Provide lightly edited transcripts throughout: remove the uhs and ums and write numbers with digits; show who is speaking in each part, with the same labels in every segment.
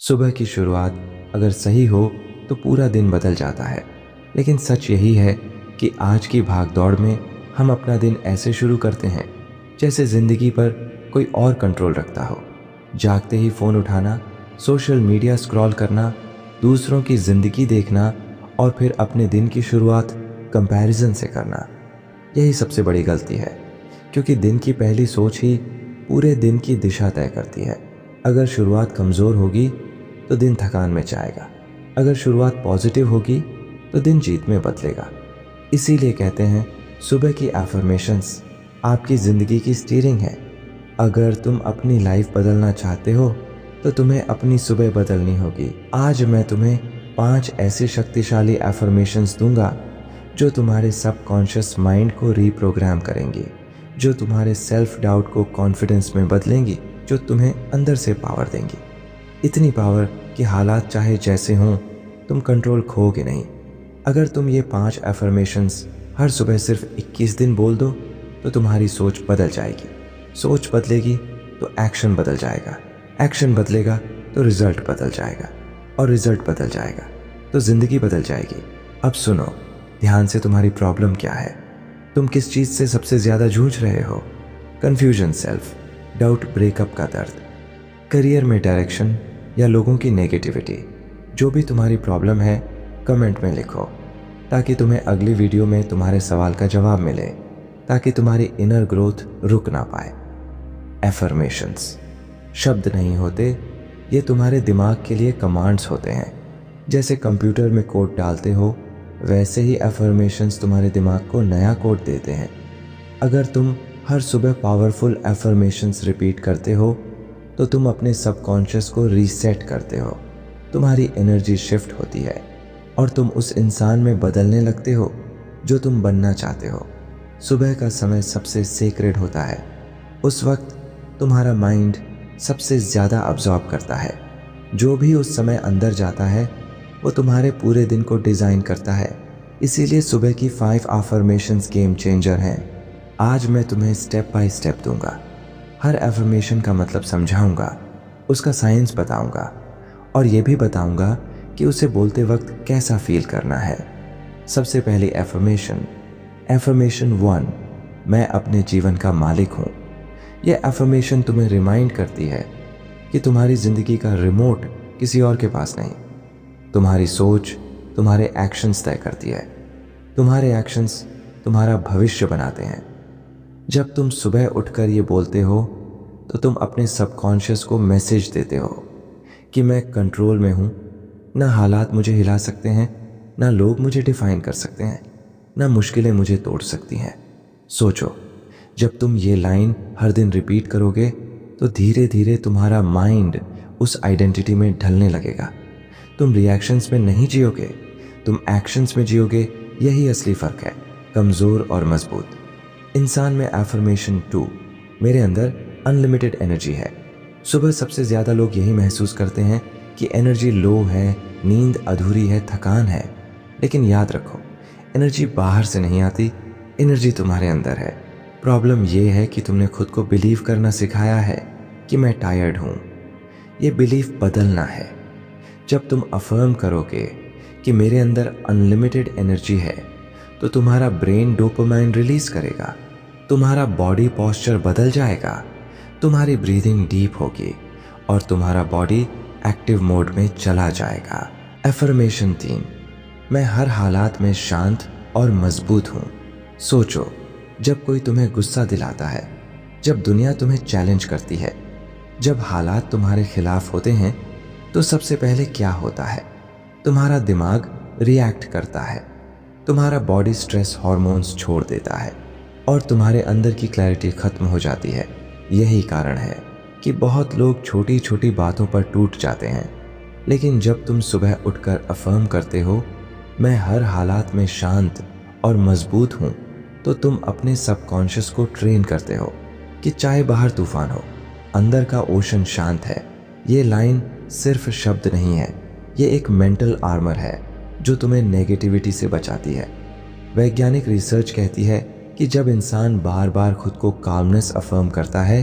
Speaker 1: सुबह की शुरुआत अगर सही हो तो पूरा दिन बदल जाता है। लेकिन सच यही है कि आज की भागदौड़ में हम अपना दिन ऐसे शुरू करते हैं जैसे ज़िंदगी पर कोई और कंट्रोल रखता हो। जागते ही फ़ोन उठाना, सोशल मीडिया स्क्रॉल करना, दूसरों की ज़िंदगी देखना और फिर अपने दिन की शुरुआत कंपैरिजन से करना, यही सबसे बड़ी गलती है। क्योंकि दिन की पहली सोच ही पूरे दिन की दिशा तय करती है। अगर शुरुआत कमज़ोर होगी तो दिन थकान में जाएगा, अगर शुरुआत पॉजिटिव होगी तो दिन जीत में बदलेगा। इसीलिए कहते हैं सुबह की एफर्मेशंस आपकी ज़िंदगी की स्टीयरिंग है। अगर तुम अपनी लाइफ बदलना चाहते हो तो तुम्हें अपनी सुबह बदलनी होगी। आज मैं तुम्हें 5 ऐसे शक्तिशाली एफर्मेशंस दूंगा जो तुम्हारे सबकॉन्शियस माइंड को रीप्रोग्राम करेंगी, जो तुम्हारे सेल्फ डाउट को कॉन्फिडेंस में बदलेंगी, जो तुम्हें अंदर से पावर देंगी। इतनी पावर कि हालात चाहे जैसे हों तुम कंट्रोल खोगे नहीं। अगर तुम ये 5 एफर्मेशंस हर सुबह सिर्फ 21 दिन बोल दो तो तुम्हारी सोच बदल जाएगी। सोच बदलेगी तो एक्शन बदल जाएगा, एक्शन बदलेगा तो रिजल्ट बदल जाएगा, और रिजल्ट बदल जाएगा तो जिंदगी बदल जाएगी। अब सुनो ध्यान से, तुम्हारी प्रॉब्लम क्या है? तुम किस चीज़ से सबसे ज़्यादा जूझ रहे हो? कन्फ्यूजन, सेल्फ डाउट, ब्रेकअप का दर्द, करियर में डायरेक्शन या लोगों की नेगेटिविटी? जो भी तुम्हारी प्रॉब्लम है कमेंट में लिखो ताकि तुम्हें अगली वीडियो में तुम्हारे सवाल का जवाब मिले, ताकि तुम्हारी इनर ग्रोथ रुक ना पाए। एफर्मेशंस शब्द नहीं होते, ये तुम्हारे दिमाग के लिए कमांड्स होते हैं। जैसे कंप्यूटर में कोड डालते हो वैसे ही एफर्मेशंस तुम्हारे दिमाग को नया कोड देते हैं। अगर तुम हर सुबह पावरफुल एफर्मेशंस रिपीट करते हो तो तुम अपने सबकॉन्शियस को रीसेट करते हो, तुम्हारी एनर्जी शिफ्ट होती है और तुम उस इंसान में बदलने लगते हो जो तुम बनना चाहते हो। सुबह का समय सबसे सेक्रेड होता है। उस वक्त तुम्हारा माइंड सबसे ज़्यादा अब्जॉर्ब करता है। जो भी उस समय अंदर जाता है वो तुम्हारे पूरे दिन को डिज़ाइन करता है। इसीलिए सुबह की 5 अफर्मेशंस गेम चेंजर हैं। आज मैं तुम्हें स्टेप बाय स्टेप दूंगा, हर एफर्मेशन का मतलब समझाऊंगा, उसका साइंस बताऊंगा और ये भी बताऊंगा कि उसे बोलते वक्त कैसा फील करना है। सबसे पहली एफर्मेशन, एफर्मेशन 1, मैं अपने जीवन का मालिक हूँ। यह एफर्मेशन तुम्हें रिमाइंड करती है कि तुम्हारी ज़िंदगी का रिमोट किसी और के पास नहीं। तुम्हारी सोच तुम्हारे एक्शंस तय करती है, तुम्हारे एक्शंस तुम्हारा भविष्य बनाते हैं। जब तुम सुबह उठकर ये बोलते हो तो तुम अपने सबकॉन्शियस को मैसेज देते हो कि मैं कंट्रोल में हूँ। ना हालात मुझे हिला सकते हैं, ना लोग मुझे डिफाइन कर सकते हैं, ना मुश्किलें मुझे तोड़ सकती हैं। सोचो, जब तुम ये लाइन हर दिन रिपीट करोगे तो धीरे धीरे तुम्हारा माइंड उस आइडेंटिटी में ढलने लगेगा। तुम रिएक्शंस में नहीं जियोगे, तुम एक्शंस में जियोगे। यही असली फ़र्क है, कमज़ोर और मजबूत इंसान में। एफर्मेशन 2, मेरे अंदर अनलिमिटेड एनर्जी है। सुबह सबसे ज़्यादा लोग यही महसूस करते हैं कि एनर्जी लो है, नींद अधूरी है, थकान है। लेकिन याद रखो, एनर्जी बाहर से नहीं आती, एनर्जी तुम्हारे अंदर है। प्रॉब्लम ये है कि तुमने खुद को बिलीव करना सिखाया है कि मैं टायर्ड हूँ। ये बिलीफ बदलना है। जब तुम अफर्म करोगे कि मेरे अंदर अनलिमिटेड एनर्जी है तो तुम्हारा ब्रेन डोपामाइन रिलीज करेगा, तुम्हारा बॉडी पोस्चर बदल जाएगा, तुम्हारी ब्रीदिंग डीप होगी और तुम्हारा बॉडी एक्टिव मोड में चला जाएगा। एफर्मेशन 3, मैं हर हालात में शांत और मजबूत हूँ। सोचो, जब कोई तुम्हें गुस्सा दिलाता है, जब दुनिया तुम्हें चैलेंज करती है, जब हालात तुम्हारे खिलाफ होते हैं तो सबसे पहले क्या होता है? तुम्हारा दिमाग रिएक्ट करता है, तुम्हारा बॉडी स्ट्रेस हार्मोन्स छोड़ देता है और तुम्हारे अंदर की क्लैरिटी खत्म हो जाती है। यही कारण है कि बहुत लोग छोटी छोटी बातों पर टूट जाते हैं। लेकिन जब तुम सुबह उठकर अफर्म करते हो, मैं हर हालात में शांत और मजबूत हूँ, तो तुम अपने सबकॉन्शियस को ट्रेन करते हो कि चाहे बाहर तूफान हो, अंदर का ओशन शांत है। ये लाइन सिर्फ शब्द नहीं है, ये एक मेंटल आर्मर है जो तुम्हें नेगेटिविटी से बचाती है। वैज्ञानिक रिसर्च कहती है कि जब इंसान बार बार खुद को काल्मनेस अफर्म करता है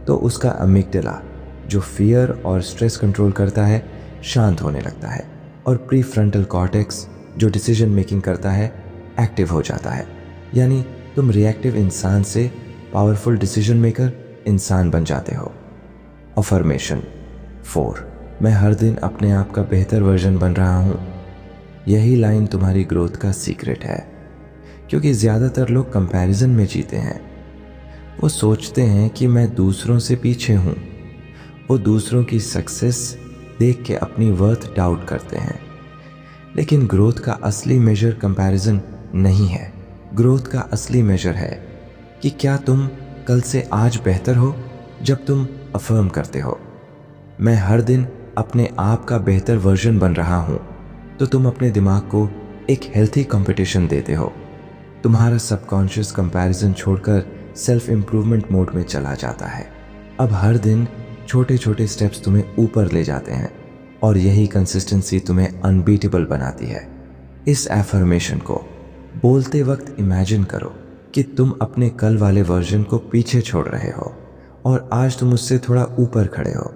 Speaker 1: तो उसका अमिग्डाला, जो फियर और स्ट्रेस कंट्रोल करता है, शांत होने लगता है और प्री फ्रंटल कॉर्टेक्स जो डिसीजन मेकिंग करता है एक्टिव हो जाता है। यानी तुम रिएक्टिव इंसान से पावरफुल डिसीजन मेकर इंसान बन जाते हो। अफर्मेशन 4, मैं हर दिन अपने आप का बेहतर वर्जन बन रहा हूँ। यही लाइन तुम्हारी ग्रोथ का सीक्रेट है, क्योंकि ज़्यादातर लोग कंपैरिजन में जीते हैं। वो सोचते हैं कि मैं दूसरों से पीछे हूँ। वो दूसरों की सक्सेस देख के अपनी वर्थ डाउट करते हैं। लेकिन ग्रोथ का असली मेजर कंपैरिजन नहीं है। ग्रोथ का असली मेजर है कि क्या तुम कल से आज बेहतर हो जब तुम अफर्म करते हो, मैं हर दिन अपने आप का बेहतर वर्जन बन रहा हूँ, तो तुम अपने दिमाग को एक हेल्थी कंपटीशन देते हो। तुम्हारा सबकॉन्शियस कंपैरिजन छोड़कर सेल्फ इंप्रूवमेंट मोड में चला जाता है। अब हर दिन छोटे छोटे स्टेप्स तुम्हें ऊपर ले जाते हैं और यही कंसिस्टेंसी तुम्हें अनबीटेबल बनाती है। इस एफर्मेशन को बोलते वक्त इमेजिन करो कि तुम अपने कल वाले वर्जन को पीछे छोड़ रहे हो और आज तुम उससे थोड़ा ऊपर खड़े हो।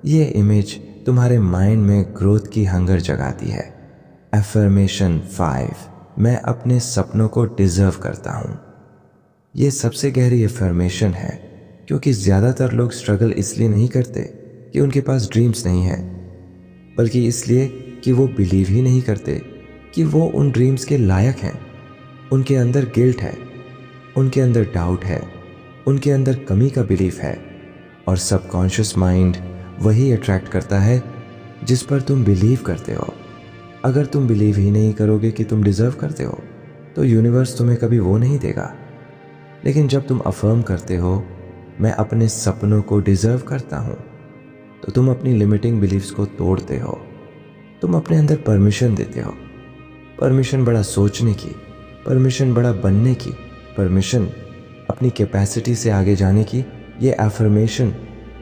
Speaker 1: ये इमेज तुम्हारे माइंड में ग्रोथ की हंगर जगाती है। एफर्मेशन 5, मैं अपने सपनों को डिजर्व करता हूँ। ये सबसे गहरी एफर्मेशन है, क्योंकि ज़्यादातर लोग स्ट्रगल इसलिए नहीं करते कि उनके पास ड्रीम्स नहीं हैं, बल्कि इसलिए कि वो बिलीव ही नहीं करते कि वो उन ड्रीम्स के लायक हैं। उनके अंदर गिल्ट है, उनके अंदर डाउट है, उनके अंदर कमी का बिलीफ है, और सबकॉन्शियस माइंड वही अट्रैक्ट करता है जिस पर तुम बिलीव करते हो। अगर तुम बिलीव ही नहीं करोगे कि तुम डिजर्व करते हो, तो यूनिवर्स तुम्हें कभी वो नहीं देगा। लेकिन जब तुम अफर्म करते हो, मैं अपने सपनों को डिजर्व करता हूँ, तो तुम अपनी लिमिटिंग बिलीव्स को तोड़ते हो। तुम अपने अंदर परमिशन देते हो, परमिशन बड़ा सोचने की, परमिशन बड़ा बनने की, परमिशन अपनी कैपेसिटी से आगे जाने की। ये एफर्मेशन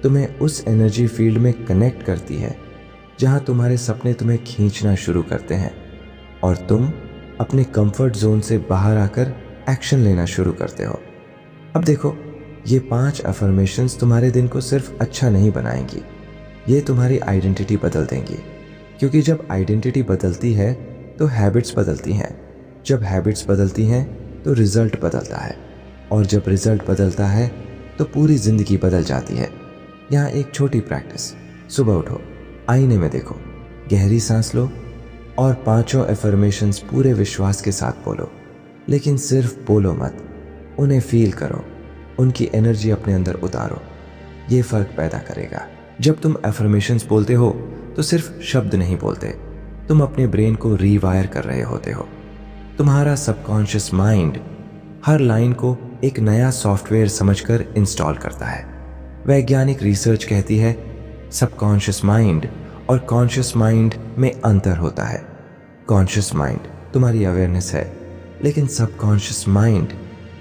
Speaker 1: तुम्हें उस एनर्जी फील्ड में कनेक्ट करती है जहां तुम्हारे सपने तुम्हें खींचना शुरू करते हैं और तुम अपने कंफर्ट जोन से बाहर आकर एक्शन लेना शुरू करते हो। अब देखो, ये 5 एफर्मेशंस तुम्हारे दिन को सिर्फ अच्छा नहीं बनाएंगी, ये तुम्हारी आइडेंटिटी बदल देंगी। क्योंकि जब आइडेंटिटी बदलती है तो हैबिट्स बदलती हैं, जब हैबिट्स बदलती हैं तो रिजल्ट बदलता है, और जब रिजल्ट बदलता है तो पूरी जिंदगी बदल जाती है। यहाँ एक छोटी प्रैक्टिस, सुबह उठो, आईने में देखो, गहरी सांस लो और 5 एफर्मेशंस पूरे विश्वास के साथ बोलो। लेकिन सिर्फ बोलो मत, उन्हें फील करो, उनकी एनर्जी अपने अंदर उतारो। ये फर्क पैदा करेगा। जब तुम एफर्मेशंस बोलते हो तो सिर्फ शब्द नहीं बोलते, तुम अपने ब्रेन को रीवायर कर रहे होते हो। तुम्हारा सबकॉन्शियस माइंड हर लाइन को एक नया सॉफ्टवेयर समझकर इंस्टॉल करता है। वैज्ञानिक रिसर्च कहती है सबकॉन्शियस माइंड और कॉन्शियस माइंड में अंतर होता है। कॉन्शियस माइंड तुम्हारी अवेयरनेस है, लेकिन सबकॉन्शियस माइंड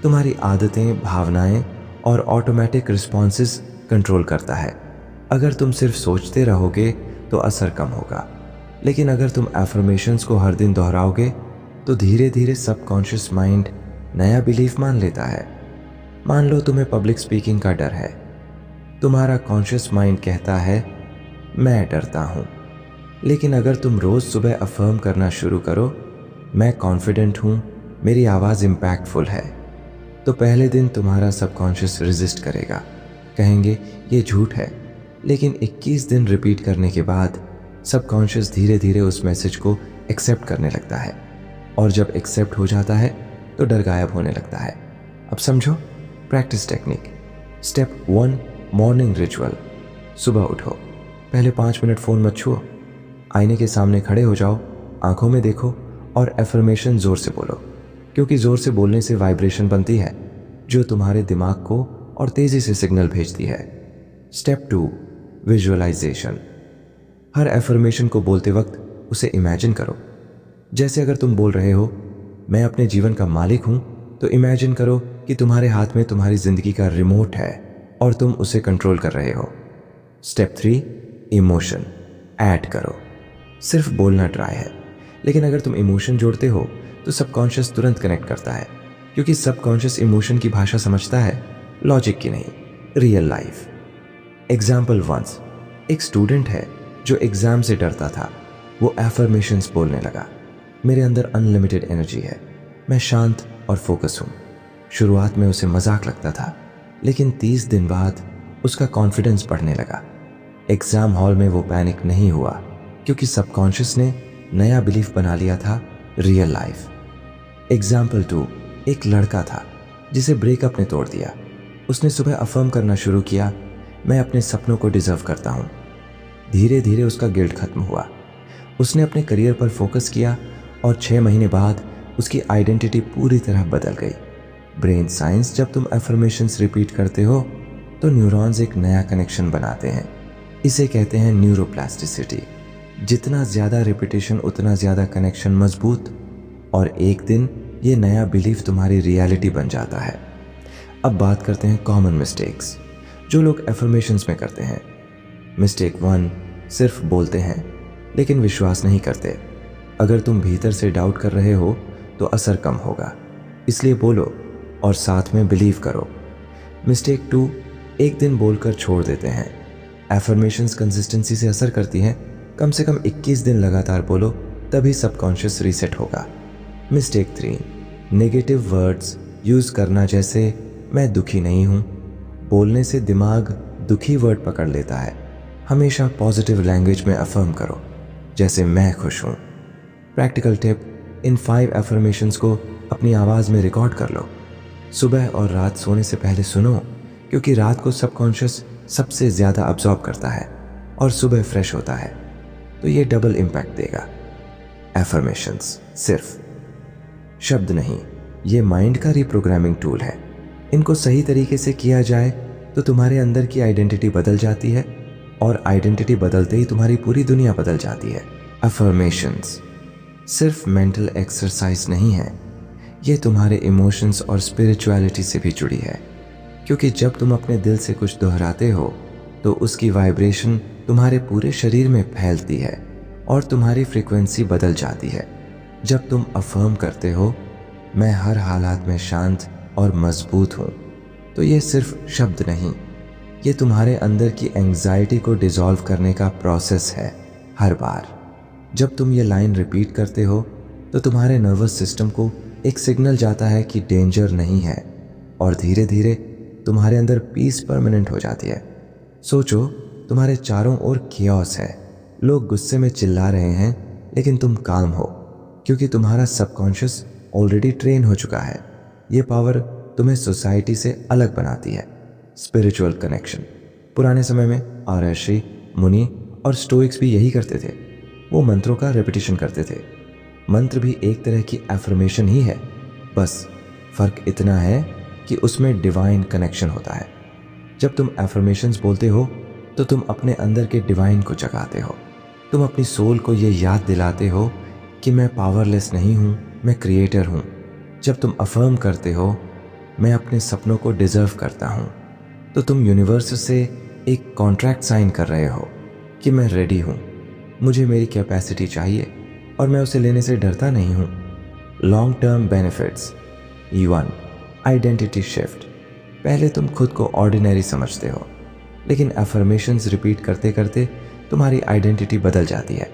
Speaker 1: तुम्हारी आदतें, भावनाएं और ऑटोमेटिक रिस्पॉन्सेस कंट्रोल करता है। अगर तुम सिर्फ सोचते रहोगे तो असर कम होगा, लेकिन अगर तुम एफर्मेशंस को हर दिन दोहराओगे तो धीरे धीरे सबकॉन्शियस माइंड नया बिलीफ मान लेता है। मान लो तुम्हें पब्लिक स्पीकिंग का डर है, तुम्हारा कॉन्शियस माइंड कहता है मैं डरता हूँ। लेकिन अगर तुम रोज़ सुबह अफर्म करना शुरू करो, मैं कॉन्फिडेंट हूँ, मेरी आवाज़ इम्पैक्टफुल है, तो पहले दिन तुम्हारा सबकॉन्शियस रेजिस्ट करेगा, कहेंगे ये झूठ है। लेकिन 21 दिन रिपीट करने के बाद सबकॉन्शियस धीरे धीरे उस मैसेज को एक्सेप्ट करने लगता है, और जब एक्सेप्ट हो जाता है तो डर गायब होने लगता है। अब समझो practice technique. Step 1, morning ritual. सुबह उठो, पहले 5 मिनट फ़ोन मत छुओ, आईने के सामने खड़े हो जाओ, आंखों में देखो और एफर्मेशन ज़ोर से बोलो, क्योंकि ज़ोर से बोलने से वाइब्रेशन बनती है जो तुम्हारे दिमाग को और तेज़ी से सिग्नल भेजती है। Step 2, visualisation. हर एफर्मेशन को बोलते वक्त उसे इमेजिन करो। जैसे अगर तुम बोल रहे हो मैं अपने जीवन का मालिक हूं, तो इमेजिन करो कि तुम्हारे हाथ में तुम्हारी जिंदगी का रिमोट है और तुम उसे कंट्रोल कर रहे हो। स्टेप 3, इमोशन ऐड करो। सिर्फ बोलना ट्राई है, लेकिन अगर तुम इमोशन जोड़ते हो तो सबकॉन्शियस तुरंत कनेक्ट करता है, क्योंकि सबकॉन्शियस इमोशन की भाषा समझता है, लॉजिक की नहीं, रियल लाइफ। एग्जाम्पल 1, एक स्टूडेंट है जो एग्ज़ाम से डरता था वो एफर्मेशंस बोलने लगा। मेरे अंदर अनलिमिटेड एनर्जी है, मैं शांत और फोकस हूँ। शुरुआत में उसे मजाक लगता था, लेकिन 30 दिन बाद उसका कॉन्फिडेंस बढ़ने लगा। एग्ज़ाम हॉल में वो पैनिक नहीं हुआ, क्योंकि सबकॉन्शियस ने नया बिलीफ बना लिया था रियल लाइफ। एग्जाम्पल 2, एक लड़का था जिसे ब्रेकअप ने तोड़ दिया। उसने सुबह अफर्म करना शुरू किया, मैं अपने सपनों को डिजर्व करता हूँ। धीरे धीरे उसका गिल्ट खत्म हुआ। उसने अपने करियर पर फोकस किया और 6 महीने बाद उसकी आइडेंटिटी पूरी तरह बदल गई। ब्रेन साइंस, जब तुम एफर्मेशंस रिपीट करते हो तो न्यूरॉन्स एक नया कनेक्शन बनाते हैं। इसे कहते हैं न्यूरोप्लास्टिसिटी। जितना ज़्यादा रिपीटेशन उतना ज़्यादा कनेक्शन मजबूत, और एक दिन ये नया बिलीफ तुम्हारी रियलिटी बन जाता है। अब बात करते हैं कॉमन मिस्टेक्स जो लोग एफर्मेशंस में करते हैं। मिस्टेक 1, सिर्फ बोलते हैं लेकिन विश्वास नहीं करते। अगर तुम भीतर से डाउट कर रहे हो तो असर कम होगा, इसलिए बोलो और साथ में बिलीव करो। मिस्टेक 2, एक दिन बोलकर छोड़ देते हैं। एफर्मेशंस कंसिस्टेंसी से असर करती हैं। कम से कम 21 दिन लगातार बोलो, तभी सबकॉन्शियस रीसेट होगा। मिस्टेक 3, नेगेटिव वर्ड्स यूज़ करना, जैसे मैं दुखी नहीं हूँ। बोलने से दिमाग दुखी वर्ड पकड़ लेता है। हमेशा पॉजिटिव लैंग्वेज में अफर्म करो, जैसे मैं खुश हूँ। प्रैक्टिकल टिप, इन 5 एफर्मेशंस को अपनी आवाज़ में रिकॉर्ड कर लो। सुबह और रात सोने से पहले सुनो, क्योंकि रात को सबकॉन्शियस सबसे ज़्यादा अब्जॉर्ब करता है और सुबह फ्रेश होता है, तो ये डबल इम्पैक्ट देगा। एफर्मेशंस सिर्फ शब्द नहीं, ये माइंड का रिप्रोग्रामिंग टूल है। इनको सही तरीके से किया जाए तो तुम्हारे अंदर की आइडेंटिटी बदल जाती है, और आइडेंटिटी बदलते ही तुम्हारी पूरी दुनिया बदल जाती है। अफर्मेशंस सिर्फ मेंटल एक्सरसाइज नहीं है, ये तुम्हारे इमोशंस और स्पिरिचुअलिटी से भी जुड़ी है। क्योंकि जब तुम अपने दिल से कुछ दोहराते हो तो उसकी वाइब्रेशन तुम्हारे पूरे शरीर में फैलती है और तुम्हारी फ्रीक्वेंसी बदल जाती है। जब तुम अफर्म करते हो, मैं हर हालात में शांत और मजबूत हूँ, तो ये सिर्फ शब्द नहीं, ये तुम्हारे अंदर की एंग्जाइटी को डिसॉल्व करने का प्रोसेस है। हर बार जब तुम ये लाइन रिपीट करते हो तो तुम्हारे नर्वस सिस्टम को एक सिग्नल जाता है कि डेंजर नहीं है, और धीरे धीरे तुम्हारे अंदर पीस परमानेंट हो जाती है। सोचो, तुम्हारे चारों ओर कियोस है, लोग गुस्से में चिल्ला रहे हैं, लेकिन तुम काम हो, क्योंकि तुम्हारा सबकॉन्शियस ऑलरेडी ट्रेन हो चुका है। ये पावर तुम्हें सोसाइटी से अलग बनाती है। स्पिरिचुअल कनेक्शन, पुराने समय में ऋषि, मुनि और स्टोइक्स भी यही करते थे। वो मंत्रों का रेपिटेशन करते थे। मंत्र भी एक तरह की एफर्मेशन ही है, बस फर्क इतना है कि उसमें डिवाइन कनेक्शन होता है। जब तुम एफर्मेशंस बोलते हो तो तुम अपने अंदर के डिवाइन को जगाते हो। तुम अपनी सोल को ये याद दिलाते हो कि मैं पावरलेस नहीं हूँ, मैं क्रिएटर हूँ। जब तुम अफर्म करते हो, मैं अपने सपनों को डिजर्व करता हूँ, तो तुम यूनिवर्स से एक कॉन्ट्रैक्ट साइन कर रहे हो कि मैं रेडी हूँ, मुझे मेरी कैपेसिटी चाहिए और मैं उसे लेने से डरता नहीं हूँ। Long term benefits. E1, identity shift. पहले तुम खुद को ऑर्डिनरी समझते हो, लेकिन एफर्मेशंस रिपीट करते करते तुम्हारी आइडेंटिटी बदल जाती है।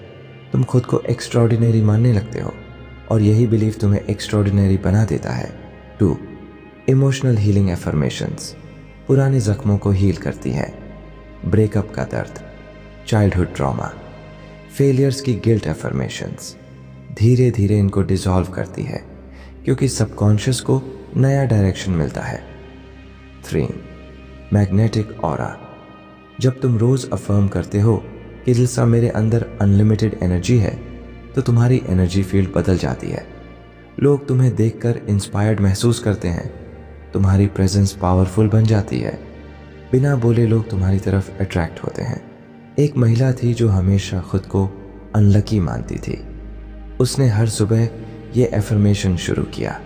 Speaker 1: तुम खुद को एक्स्ट्राऑर्डिनरी मानने लगते हो, और यही बिलीफ तुम्हें एक्स्ट्राऑर्डिनरी बना देता है। 2, इमोशनल हीलिंग एफर्मेशंस। पुराने जख्मों को हील करती है। ब्रेकअप का दर्द, चाइल्डहुड ट्रॉमा, फेलियर्स की गिल्ट एफर्मेशंस धीरे धीरे इनको डिसॉल्व करती है, क्योंकि सबकॉन्शियस को नया डायरेक्शन मिलता है। 3, मैग्नेटिक ऑरा। जब तुम रोज अफर्म करते हो कि जिल्सा मेरे अंदर अनलिमिटेड एनर्जी है, तो तुम्हारी एनर्जी फील्ड बदल जाती है। लोग तुम्हें देखकर इंस्पायर्ड महसूस करते हैं, तुम्हारी प्रेजेंस पावरफुल बन जाती है। बिना बोले लोग तुम्हारी तरफ अट्रैक्ट होते हैं। एक महिला थी जो हमेशा खुद को अनलकी मानती थी। उसने हर सुबह ये एफर्मेशन शुरू किया,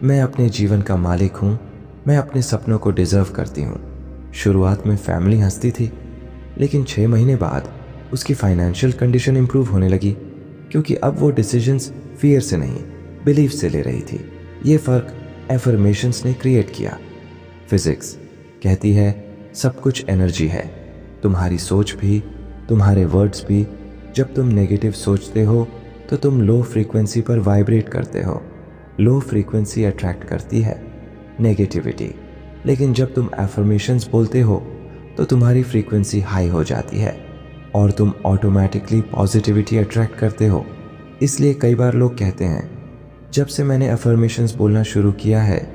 Speaker 1: मैं अपने जीवन का मालिक हूँ, मैं अपने सपनों को डिजर्व करती हूँ। शुरुआत में फैमिली हंसती थी, लेकिन 6 महीने बाद उसकी फाइनेंशियल कंडीशन इंप्रूव होने लगी, क्योंकि अब वो डिसीजंस फियर से नहीं, बिलीफ से ले रही थी। ये फ़र्क एफर्मेशंस ने क्रिएट किया। फिजिक्स कहती है सब कुछ एनर्जी है, तुम्हारी सोच भी, तुम्हारे वर्ड्स भी, जब तुम नेगेटिव सोचते हो तो तुम लो फ्रीक्वेंसी पर वाइब्रेट करते हो। लो फ्रीक्वेंसी अट्रैक्ट करती है नेगेटिविटी, लेकिन जब तुम एफर्मेशंस बोलते हो तो तुम्हारी फ्रीक्वेंसी हाई हो जाती है और तुम ऑटोमेटिकली पॉजिटिविटी अट्रैक्ट करते हो। इसलिए कई बार लोग कहते हैं, जब से मैंने अफर्मेशंस बोलना शुरू किया है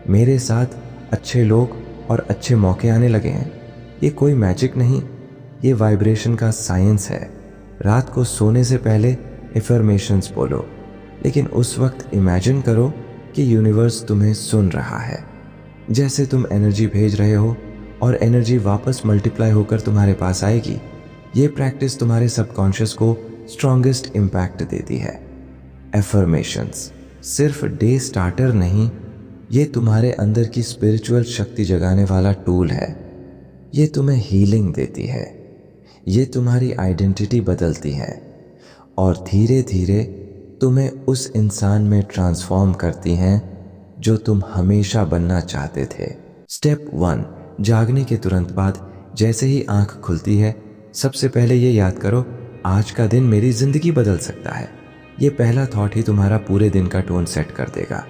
Speaker 1: मेरे साथ अच्छे लोग और अच्छे मौके आने लगे हैं। ये कोई मैजिक नहीं, ये वाइब्रेशन का साइंस है। रात को सोने से पहले अफर्मेशंस बोलो, लेकिन उस वक्त इमेजिन करो कि यूनिवर्स तुम्हें सुन रहा है। जैसे तुम एनर्जी भेज रहे हो और एनर्जी वापस मल्टीप्लाई होकर तुम्हारे पास आएगी। ये प्रैक्टिस तुम्हारे सबकॉन्शियस को स्ट्रॉन्गेस्ट इम्पैक्ट देती है। एफर्मेशंस सिर्फ डे स्टार्टर नहीं, ये तुम्हारे अंदर की स्पिरिचुअल शक्ति जगाने वाला टूल है। ये तुम्हें हीलिंग देती है, ये तुम्हारी आइडेंटिटी बदलती है और धीरे धीरे तुम्हें उस इंसान में ट्रांसफॉर्म करती हैं जो तुम हमेशा बनना चाहते थे। स्टेप 1, जागने के तुरंत बाद जैसे ही आंख खुलती है सबसे पहले ये याद करो, आज का दिन मेरी जिंदगी बदल सकता है। ये पहला थॉट ही तुम्हारा पूरे दिन का टोन सेट कर देगा।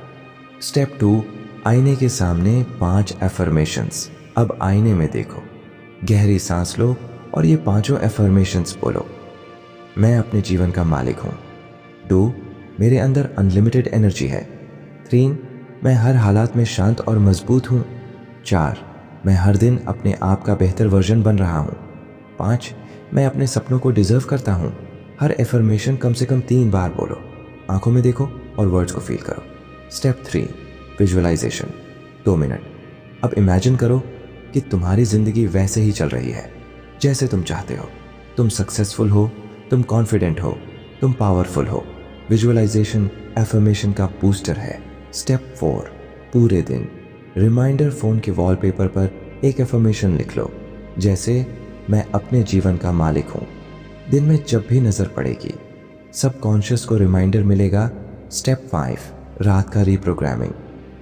Speaker 1: स्टेप 2, आईने के सामने 5 एफर्मेशंस। अब आईने में देखो, गहरी सांस लो और ये 5 एफर्मेशंस बोलो। मैं अपने जीवन का मालिक हूँ। 2, मेरे अंदर अनलिमिटेड एनर्जी है। 3, मैं हर हालात में शांत और मजबूत हूँ। 4, मैं हर दिन अपने आप का बेहतर वर्जन बन रहा हूँ। 5, मैं अपने सपनों को डिजर्व करता हूँ। हर एफर्मेशन कम से कम 3 बार बोलो। आंखों में देखो और वर्ड्स को फील करो। Step 3, visualisation. 2 मिनट। अब इमेजिन करो कि तुम्हारी जिंदगी वैसे ही चल रही है जैसे तुम चाहते हो। तुम सक्सेसफुल हो, तुम कॉन्फिडेंट हो, तुम पावरफुल हो। विजुअलाइजेशन एफर्मेशन का बूस्टर है। स्टेप 4, पूरे दिन। रिमाइंडर फोन के वॉलपेपर पर एक एफर्मेशन लिख लो, जैसे मैं अपने जीवन का मालिक हूँ। दिन में जब भी नजर पड़ेगी सबकॉन्शियस को रिमाइंडर मिलेगा। स्टेप 5, रात का रीप्रोग्रामिंग।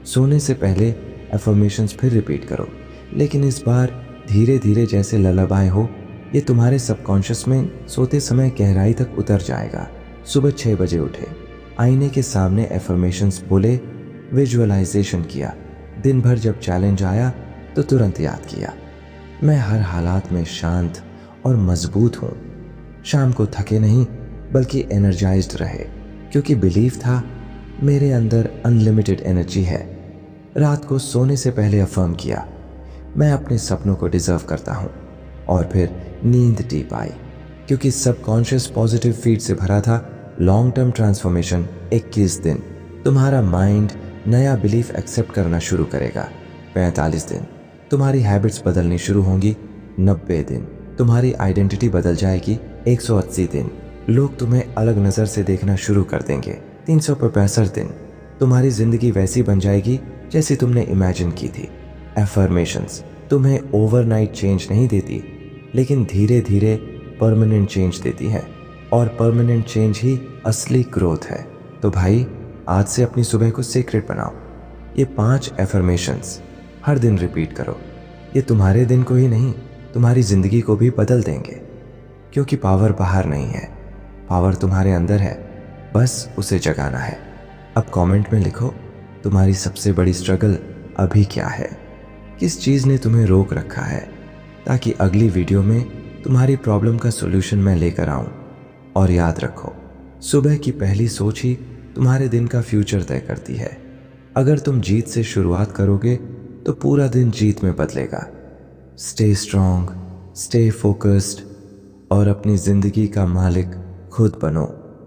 Speaker 1: सोने से पहले एफर्मेशंस फिर रिपीट करो, लेकिन इस बार धीरे धीरे जैसे ललाबाय हो। ये तुम्हारे सबकॉन्शियस में सोते समय गहराई तक उतर जाएगा। सुबह 6 बजे उठे, आईने के सामने एफर्मेशंस बोले, विजुअलाइजेशन किया। दिन भर जब चैलेंज आया तो तुरंत याद किया, मैं हर हालात में शांत और मजबूत हूँ। शाम को थके नहीं बल्कि एनर्जाइज्ड रहे, क्योंकि बिलीव था मेरे अंदर अनलिमिटेड एनर्जी है। रात को सोने से पहले अफर्म किया, मैं अपने सपनों को डिजर्व करता हूँ। और फिर नींद डीप आई, क्योंकि सबकॉन्शियस पॉजिटिव फीड से भरा था। लॉन्ग टर्म ट्रांसफॉर्मेशन 21 दिन। तुम्हारा माइंड नया बिलीफ एक्सेप्ट करना शुरू करेगा। 45 दिन। तुम्हारी हैबिट्स बदलनी शुरू होंगी। 90 दिन। तुम्हारी आइडेंटिटी बदल जाएगी। 180 दिन। लोग तुम्हें अलग नज़र से देखना शुरू कर देंगे। 365 दिन। तुम्हारी जिंदगी वैसी बन जाएगी जैसी तुमने इमेजिन की थी। एफर्मेशंस तुम्हें ओवरनाइट चेंज नहीं देती, लेकिन धीरे धीरे परमानेंट चेंज देती है, और परमानेंट चेंज ही असली ग्रोथ है। तो भाई, आज से अपनी सुबह को सीक्रेट बनाओ। ये 5 एफर्मेशंस हर दिन रिपीट करो। ये तुम्हारे दिन को ही नहीं, तुम्हारी जिंदगी को भी बदल देंगे, क्योंकि पावर बाहर नहीं है, पावर तुम्हारे अंदर है, बस उसे जगाना है। अब कमेंट में लिखो, तुम्हारी सबसे बड़ी स्ट्रगल अभी क्या है, किस चीज़ ने तुम्हें रोक रखा है, ताकि अगली वीडियो में तुम्हारी प्रॉब्लम का सॉल्यूशन मैं लेकर आऊं। और याद रखो, सुबह की पहली सोच ही तुम्हारे दिन का फ्यूचर तय करती है। अगर तुम जीत से शुरुआत करोगे तो पूरा दिन जीत में बदलेगा। स्टे स्ट्रॉन्ग, स्टे फोकस्ड और अपनी जिंदगी का मालिक खुद बनो।